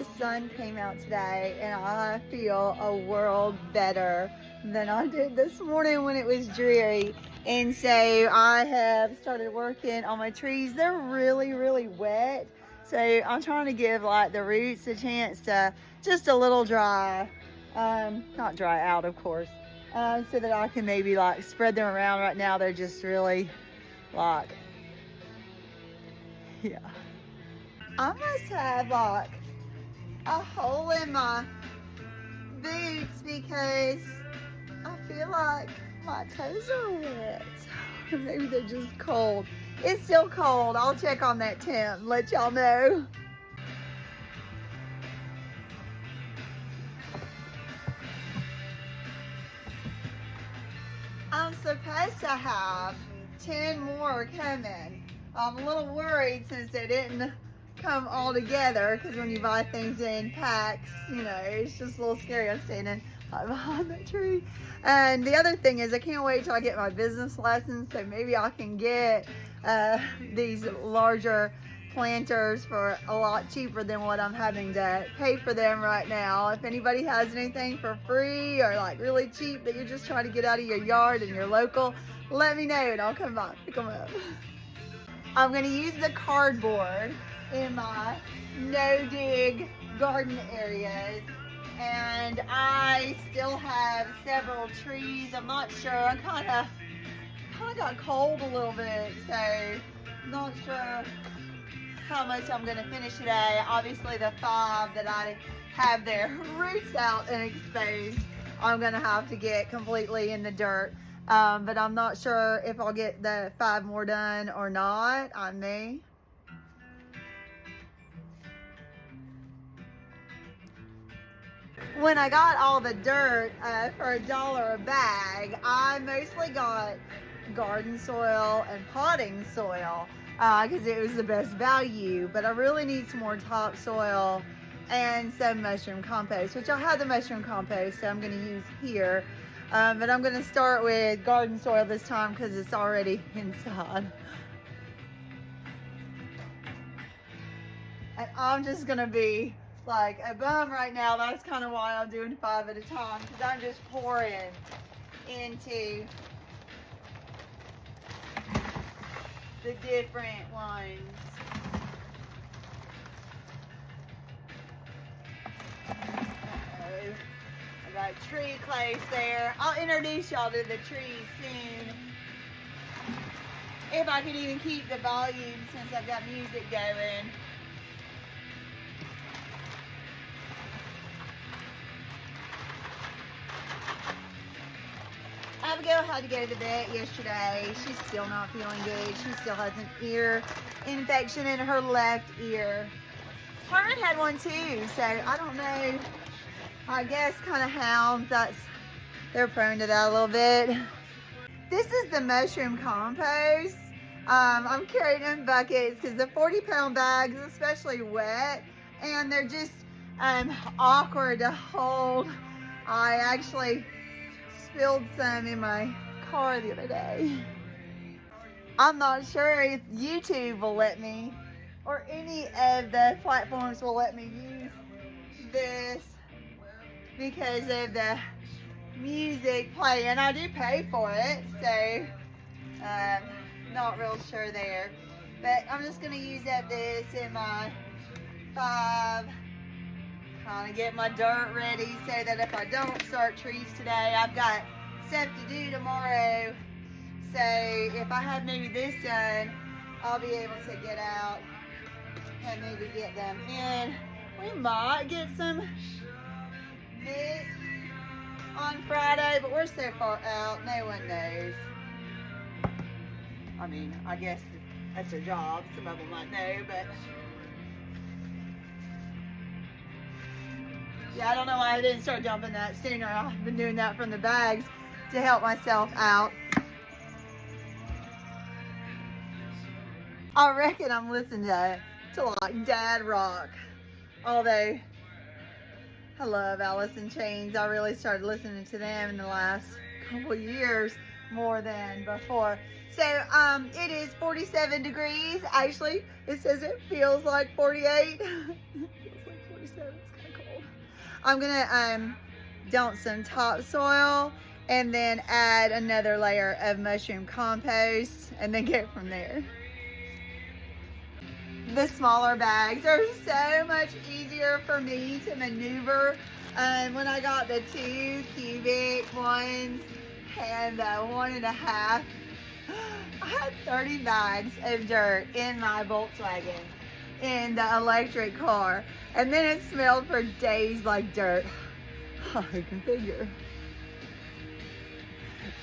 the sun came out today and I feel a world better than I did this morning when it was dreary. And so I have started working on my trees. They're really, really wet. So I'm trying to give like the roots a chance to just a little dry, not dry out of course, so that I can maybe like spread them around. Right now they're just really like, yeah. I must have like a hole in my boots because I feel like my toes are wet. Or maybe they're just cold. It's still cold. I'll check on that temp and let y'all know. I'm supposed to have 10 more coming. I'm a little worried since they didn't come all together, because when you buy things in packs, you know, it's just a little scary. I'm standing behind that tree. And the other thing is I can't wait till I get my business license, so maybe I can get these larger planters for a lot cheaper than what I'm having to pay for them right now. If anybody has anything for free or like really cheap that you're just trying to get out of your yard and you're local, let me know and I'll come by pick them up. I'm going to use the cardboard in my no-dig garden areas, and I still have several trees. I'm not sure. I kind of got cold a little bit, so I'm not sure how much I'm going to finish today. Obviously the 5 that I have their roots out and exposed, I'm going to have to get completely in the dirt. But I'm not sure if I'll get the 5 more done or not. I may. When I got all the dirt for $1 a bag, I mostly got garden soil and potting soil because it was the best value. But I really need some more topsoil and some mushroom compost, which I have the mushroom compost, so I'm going to use here. But I'm going to start with garden soil this time because it's already inside. And I'm just going to be like a bum right now. That's kind of why I'm doing 5 at a time, because I'm just pouring into the different ones. Uh-oh. I got tree close there. I'll introduce y'all to the trees soon. If I can even keep the volume since I've got music going. Abigail had to go to the vet yesterday. She's still not feeling good. She still has an ear infection in her left ear. Herman had one too, so I don't know. I guess kind of hounds, they're prone to that a little bit. This is the mushroom compost. I'm carrying in buckets because the 40-pound bags, especially wet, and they're just awkward to hold. I actually spilled some in my car the other day. I'm not sure if YouTube will let me, or any of the platforms will let me use this because of the music playing. I do pay for it, so not real sure there. But I'm just gonna use this in my 5, kind of get my dirt ready so that if I don't start trees today, I've got stuff to do tomorrow. So if I have maybe this done, I'll be able to get out and maybe get them in. We might get some mix on Friday, but we're so far out, no one knows. I mean, I guess that's their job. Some of them might know, but yeah, I don't know why I didn't start dumping that sooner. I've been doing that from the bags to help myself out. I reckon I'm listening to like dad rock. Although I love Alice in Chains. I really started listening to them in the last couple years more than before. So it is 47 degrees. Actually, it says it feels like 48. It feels like 47. I'm gonna dump some topsoil and then add another layer of mushroom compost and then go from there. The smaller bags are so much easier for me to maneuver. When I got the 2 cubic ones and the 1.5, I had 30 bags of dirt in my Volkswagen in the electric car, and then it smelled for days like dirt. I can figure.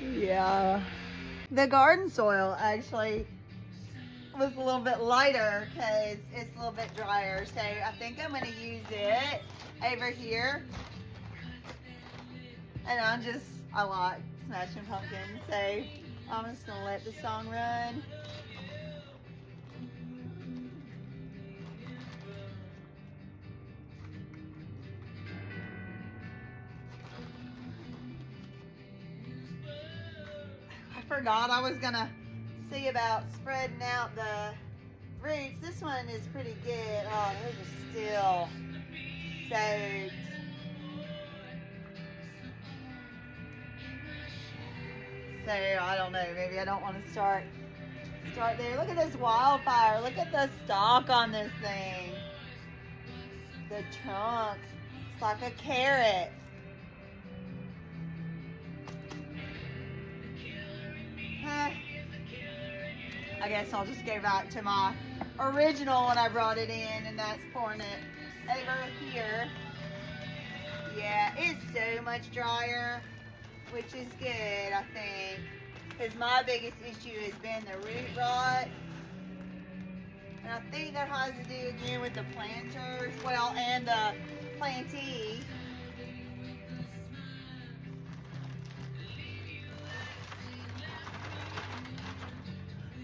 Yeah. The garden soil actually was a little bit lighter because it's a little bit drier. So I think I'm going to use it over here. And I like Smashing Pumpkins. So I'm just going to let the song run. I forgot I was going to see about spreading out the roots. This one is pretty good. Oh, those are still soaked. So I don't know, maybe I don't want to start there. Look at this wildfire. Look at the stalk on this thing. The trunk. It's like a carrot. I guess I'll just go back to my original when I brought it in, and that's pouring it over here. Yeah, it's so much drier, which is good, I think, because my biggest issue has been the root rot. And I think that has to do again with the planters, well, and the plantee.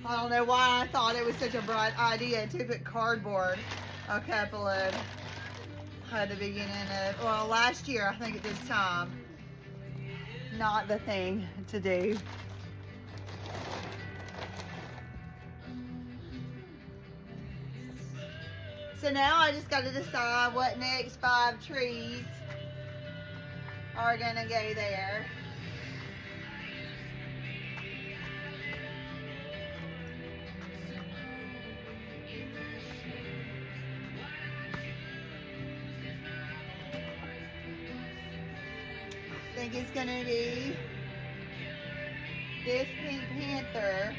I don't know why I thought it was such a bright idea to put cardboard a couple of at the beginning of, well, last year, I think at this time. Not the thing to do. So now I just got to decide what next 5 trees are gonna go there. I think it's gonna be this Pink Panther,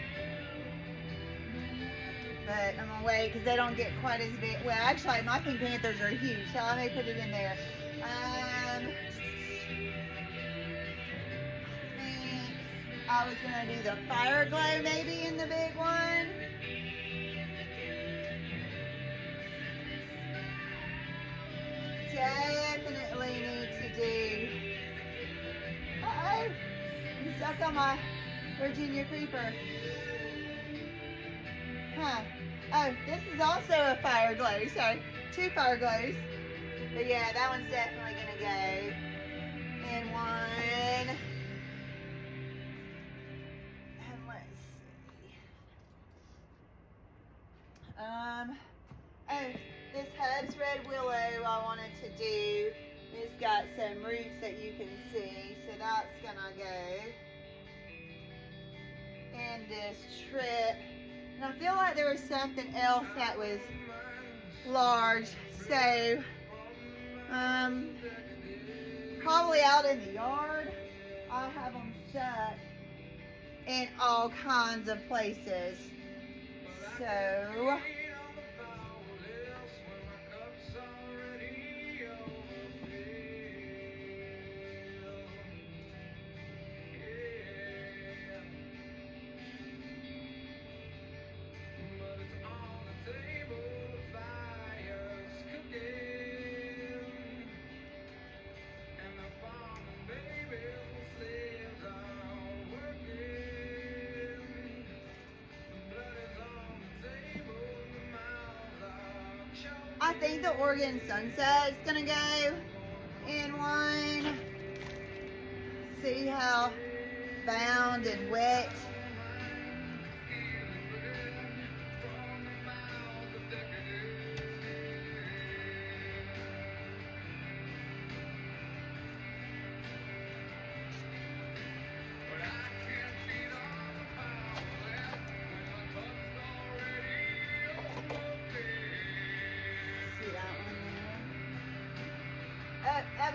but I'm gonna wait because they don't get quite as big. Well, actually, my Pink Panthers are huge, so I may put it in there. I think I was gonna do the Fire Glow maybe in the big one. Definitely need to do. Uh-oh, I'm stuck on my Virginia Creeper. Huh. Oh, this is also a Fire Glow. Sorry, 2 Fire Glows. But yeah, that one's definitely gonna go in one. And let's see. Oh, this Hubs Red Willow I wanted to do. It's got some roots that you can see, so that's gonna go in this trip. And I feel like there was something else that was large, so probably out in the yard. I have them stuck in all kinds of places. So I think the Oregon Sunset is gonna go in one. See how bound and wet.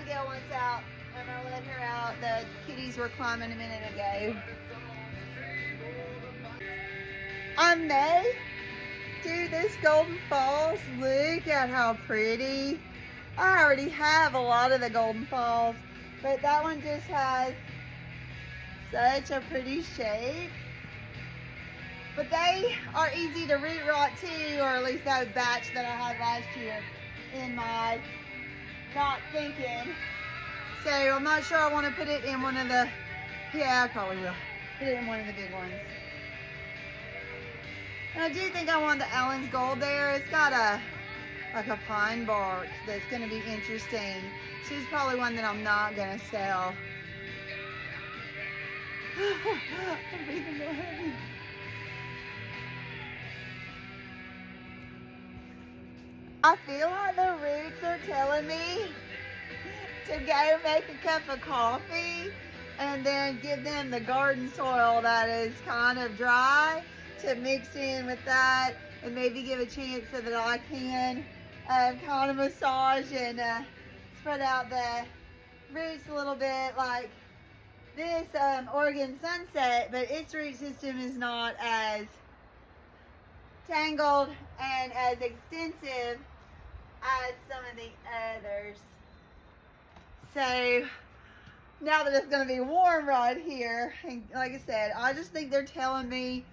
Abigail wants out. I'm gonna let her out. The kitties were climbing a minute ago. I may do this Golden Falls. Look at how pretty. I already have a lot of the Golden Falls, but that one just has such a pretty shape. But they are easy to root rot too, or at least that batch that I had last year in my not thinking. So I'm not sure I want to put it in one of the, yeah, I probably will. Put it in one of the big ones. And I do think I want the Allen's Gold there. It's got like a pine bark that's going to be interesting. She's probably one that I'm not going to sell. I'm breathing real heavy. I feel like the roots are telling me to go make a cup of coffee and then give them the garden soil that is kind of dry to mix in with that and maybe give a chance so that I can kind of massage and spread out the roots a little bit like this Oregon Sunset, but its root system is not as tangled and as extensive as some of the others. So now that it's going to be warm right here, and like I said, I just think they're telling me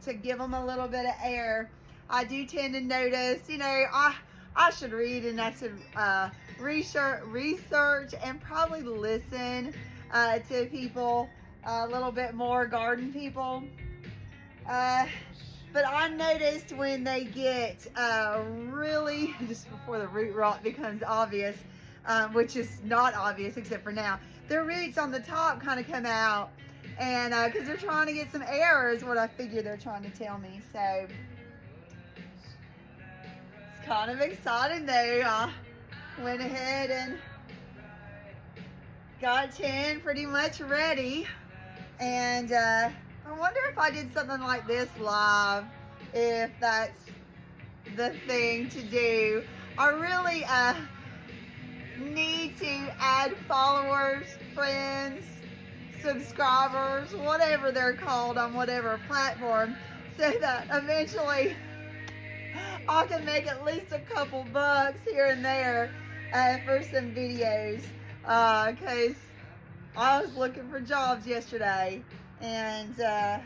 to give them a little bit of air. I do tend to notice, you know, I should read and I should research and probably listen to people a little bit more, garden people. But I noticed when they get really, just before the root rot becomes obvious, which is not obvious except for now, their roots on the top kind of come out, and because they're trying to get some air is what I figure they're trying to tell me. So it's kind of exciting though. I went ahead and got 10 pretty much ready, and I wonder if I did something like this live, if that's the thing to do. I really need to add followers, friends, subscribers, whatever they're called on whatever platform, so that eventually I can make at least a couple bucks here and there for some videos, because I was looking for jobs yesterday, and that's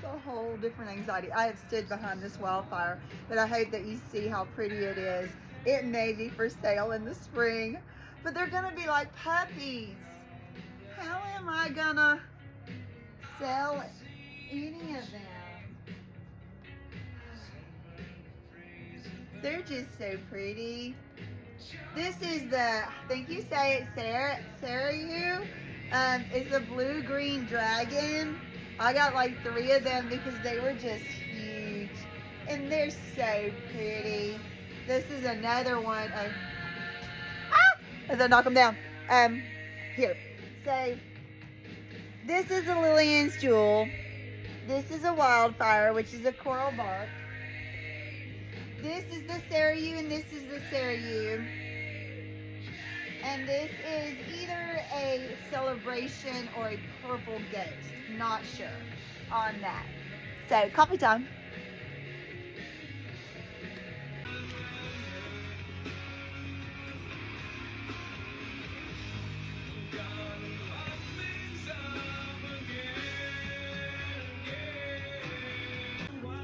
a whole different anxiety. I have stood behind this wildfire, but I hope that you see how pretty it is. It may be for sale in the spring, but they're gonna be like puppies. How am I gonna sell any of them? They're just so pretty. This is the, I think you say it's Sarayu. It's a blue-green dragon. I got like 3 of them because they were just huge. And they're so pretty. This is another one. As I knock them down. Here. So, this is a Lillian's Jewel. This is a Wildfire, which is a coral bark. This is the Sarayu, and this is the Sarayu. And this is either a Celebration or a Purple Ghost. Not sure on that. So, coffee time.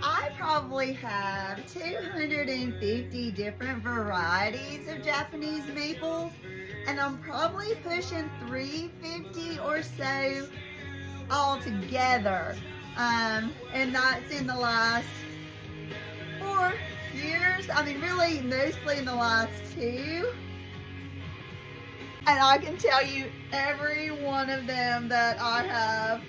I probably have 250 different varieties of Japanese maples, and I'm probably pushing 350 or so all together. And that's in the last 4 years. I mean, really, mostly in the last 2. And I can tell you every one of them that I have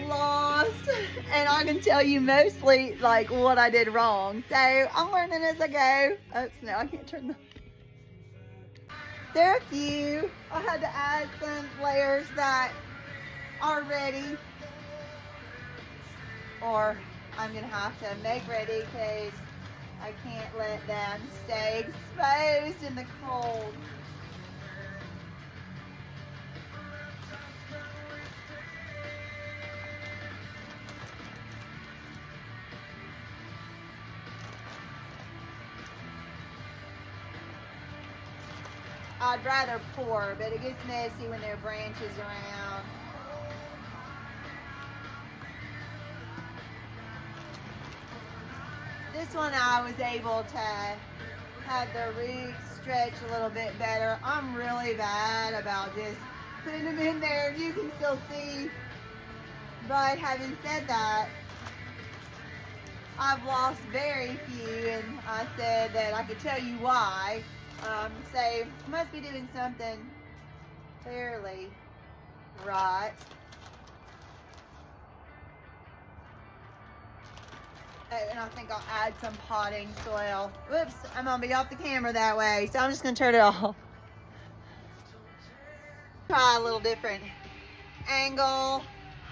lost, and I can tell you mostly like what I did wrong. So I'm learning as I go. Oops, no, I can't turn the. There are a few. I had to add some layers that are ready, or I'm gonna have to make ready because I can't let them stay exposed in the cold. I'd rather pour, but it gets messy when there are branches around. This one I was able to have the roots stretch a little bit better. I'm really bad about just putting them in there. You can still see, but having said that, I've lost very few, and I said that I could tell you why. So must be doing something fairly right. Oh, and I think I'll add some potting soil. Whoops, I'm gonna be off the camera that way, so I'm just gonna turn it off. Try a little different angle.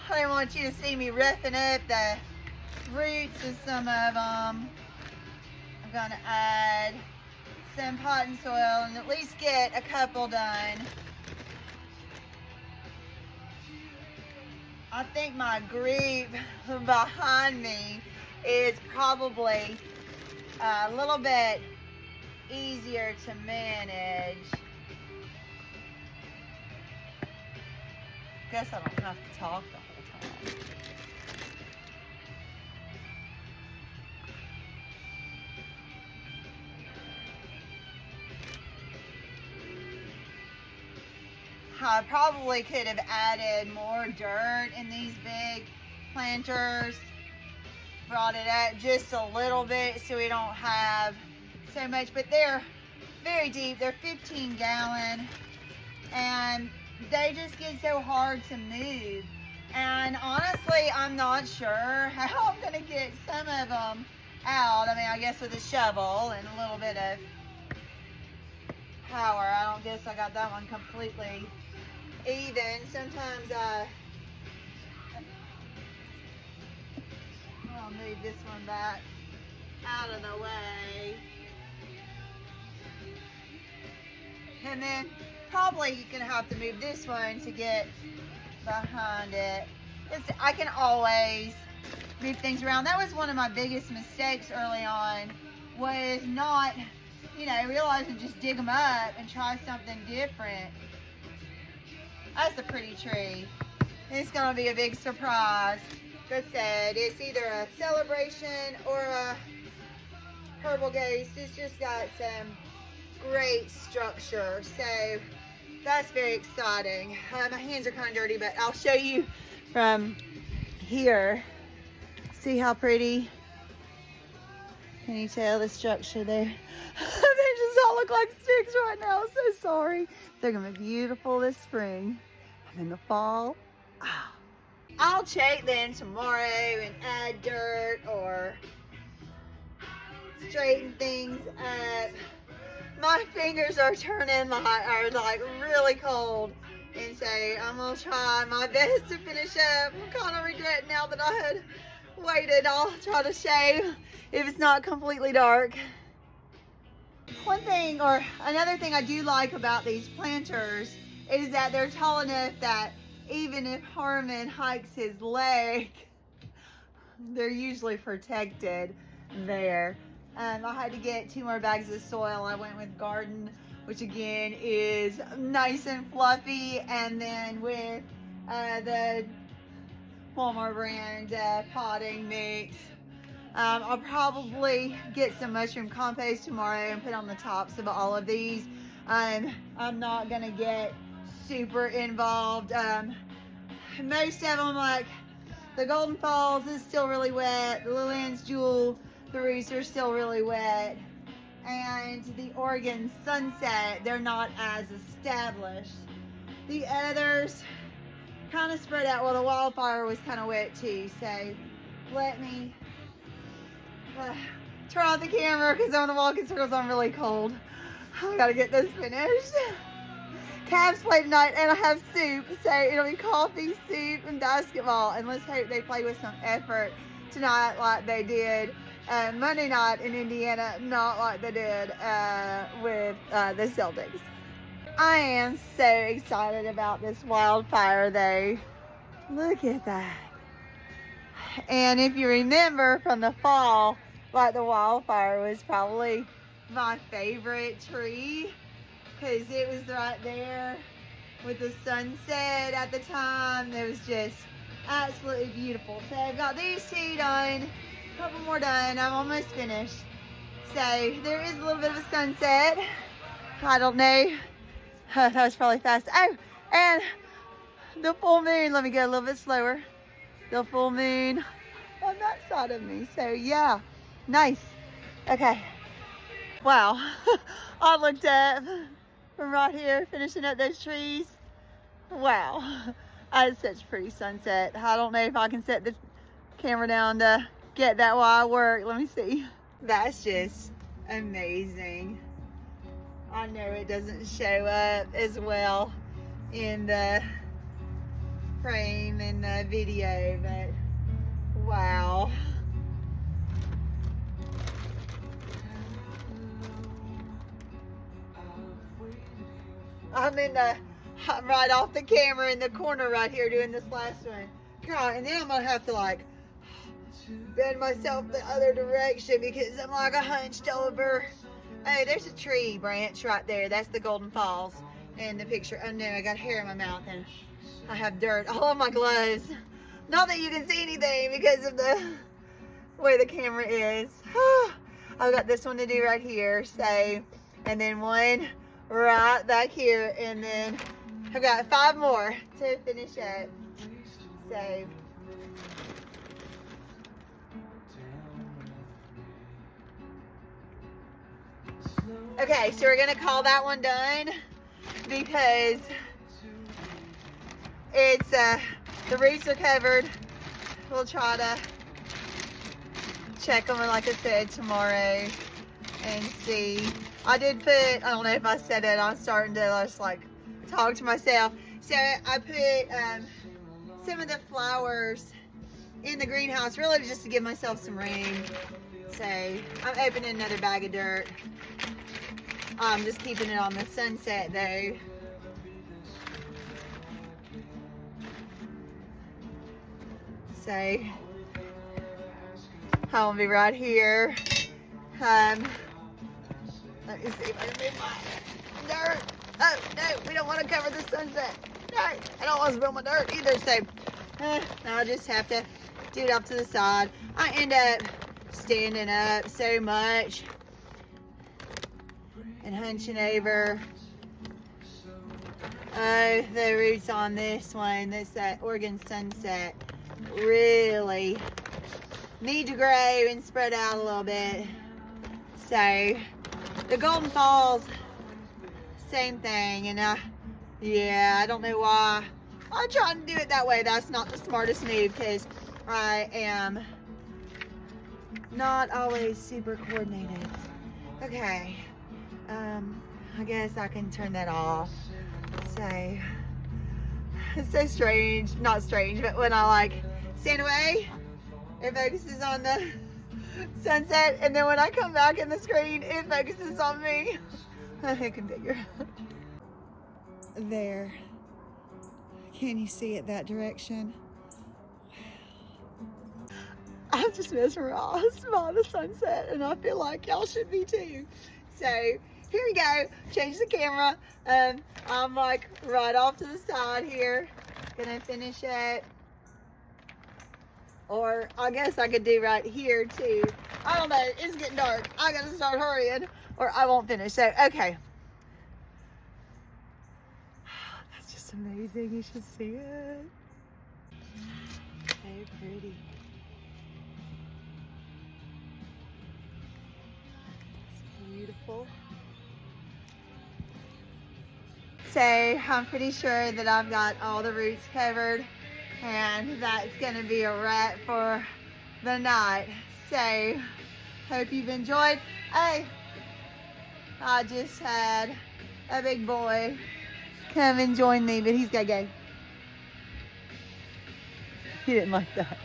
I didn't want you to see me roughing up the roots of some of them. I'm gonna add some potting soil and at least get a couple done. I think my group behind me is probably a little bit easier to manage. Guess I don't have to talk the whole time. I probably could have added more dirt in these big planters, brought it up just a little bit so we don't have so much, but they're very deep. They're 15 gallon and they just get so hard to move. And honestly, I'm not sure how I'm gonna get some of them out. I mean, I guess with a shovel and a little bit of power. I don't guess I got that one completely even. Sometimes I'll move this one back out of the way. And then probably you're gonna have to move this one to get behind it. I can always move things around. That was one of my biggest mistakes early on, was not, realizing just dig them up and try something different. That's a pretty tree. It's gonna be a big surprise. Like I said, it's either a celebration or a purple ghost. It's just got some great structure, so that's very exciting. My hands are kind of dirty, but I'll show you from here. See how pretty? Can you tell the structure there? They just all look like sticks right now. So sorry. They're gonna be beautiful this spring. And in the fall, I'll check them tomorrow and add dirt or straighten things up. My fingers are turning like really cold, and so I'm gonna try my best to finish up. I'm kind of regretting now that I had waited. I'll try to shave if it's not completely dark. One thing, or another thing I do like about these planters is that they're tall enough that even if Harmon hikes his leg, they're usually protected there. I had to get 2 more bags of soil. I went with Garden, which again is nice and fluffy, and then with the Walmart brand potting mix. I'll probably get some mushroom compost tomorrow and put on the tops of all of these. I'm not gonna get super involved. Most of them, like the Golden Falls, is still really wet. The Lowlands Jewel, the roots are still really wet. And the Oregon Sunset, they're not as established. The others kind of spread out. Well, the Wildfire was kind of wet too, so let me turn off the camera because I'm gonna walk in circles. I'm really cold. I gotta get this finished. Cavs play tonight, and I have soup, so it'll be coffee, soup, and basketball. And let's hope they play with some effort tonight like they did Monday night in Indiana, not like they did with the Celtics. I am so excited about this wildfire though. Look at that. And if you remember from the fall, like the wildfire was probably my favorite tree because it was right there with the sunset at the time. It was just absolutely beautiful. So I've got these two done, a couple more done. I'm almost finished. So there is a little bit of a sunset. I don't know. That was probably fast. Oh, and the full moon. Let me go a little bit slower. The full moon on that side of me. So yeah, nice. Okay. Wow. I looked up from right here, finishing up those trees. Wow. That's such a pretty sunset. I don't know if I can set the camera down to get that while I work. Let me see. That's just amazing. I know it doesn't show up as well in the frame in the video, but wow. I'm right off the camera in the corner right here doing this last one. God, and then I'm gonna have to like bend myself the other direction because I'm like hunched over. Hey, there's a tree branch right there. That's the Golden Falls in the picture. Oh no, I got hair in my mouth and I have dirt all on my gloves. Not that you can see anything because of the way the camera is. I've got this one to do right here, so, and then one right back here, and then I've got 5 more to finish up. So, okay, so we're gonna call that one done because it's the roots are covered. We'll try to check them, like I said, tomorrow and see. I did put, I don't know if I said it, I'm starting to just like talk to myself. So I put some of the flowers in the greenhouse really just to give myself some room. So I'm opening another bag of dirt. I'm just keeping it on the sunset though. So I'll be right here. Let me see if I can move my dirt. Oh no, we don't want to cover the sunset. No, I don't want to spill my dirt either. So I'll just have to do it off to the side. I end up standing up so much and hunching over. Oh, the roots on this one, that Oregon Sunset, really need to grow and spread out a little bit. So the Golden Falls, same thing. And yeah, I don't know why I tried to do it that way. That's not the smartest move because I am not always super coordinated. Okay, I guess I can turn that off. So it's so strange, not strange, but when I like stand away, it focuses on the sunset, and then when I come back in the screen, it focuses on me. I can figure. There. Can you see it that direction? I'm just mesmerized by the sunset, and I feel like y'all should be too. So here we go. Change the camera. I'm like right off to the side here. Gonna finish it. Or I guess I could do right here too. I don't know. It's getting dark. I gotta start hurrying or I won't finish. So, okay. That's just amazing. You should see it. So pretty. It's beautiful. So I'm pretty sure that I've got all the roots covered, and that's gonna be a wrap for the night. So hope you've enjoyed. Hey, I just had a big boy come and join me, but he's gotta go. He didn't like that.